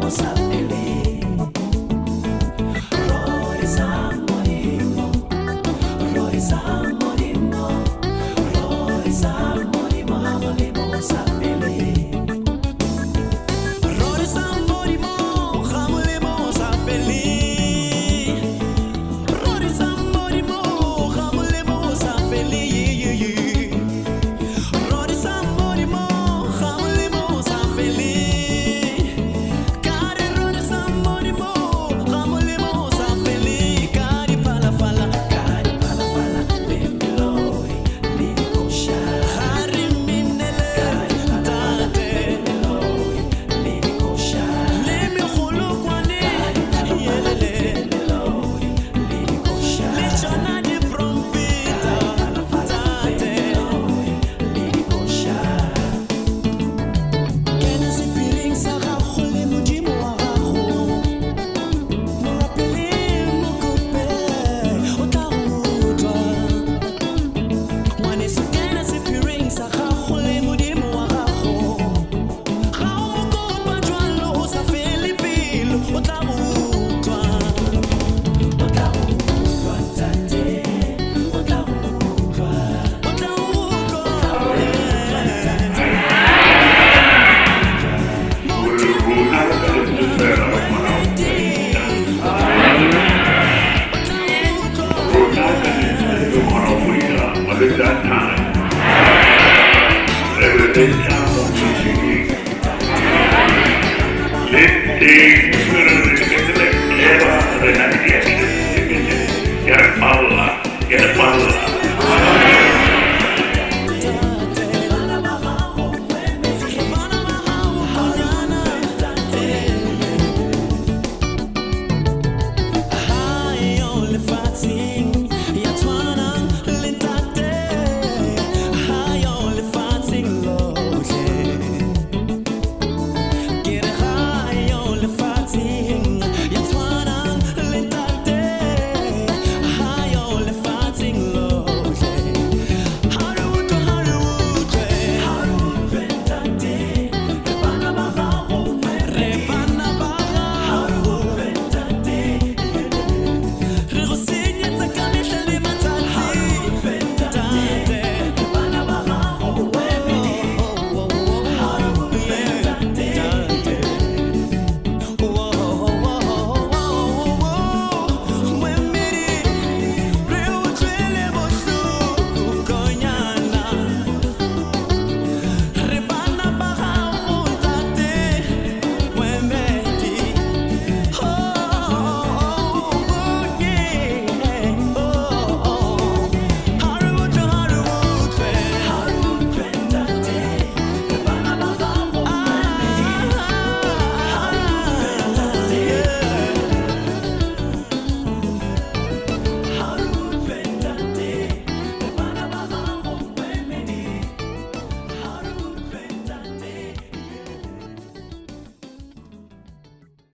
Rorisang, Modimo, Rorisang, Modimo, Rorisang, Modimo, Modimo sa pili. Rorisang, Modimo, Modimo sa pili. Rorisang, Modimo, Modimo sa pili. Rorisang, Modimo, Modimo sa pili. Kare Rorisang, Modimo, Modimo sa pili. Kari pala pala, lemiloi, lilikosha. Hari minele, tate, lemiloi, lilikosha. Lemi khulu kwani, yelele, lemiloi, lilikosha. Lechona di prompita, tate, lemiloi, lilikosha. Kena si piring sa kakuli mo di mo ako. Mga piling mo kupe, o tautwa. Wani si kena si piring sa kakuli mo di mo ako. Kau mo kupa jwalo sa Filipino, o tautwa. O tautwa tate, o tautwa. O tautwa tate. At that time, everything down on CCD. Get a bottle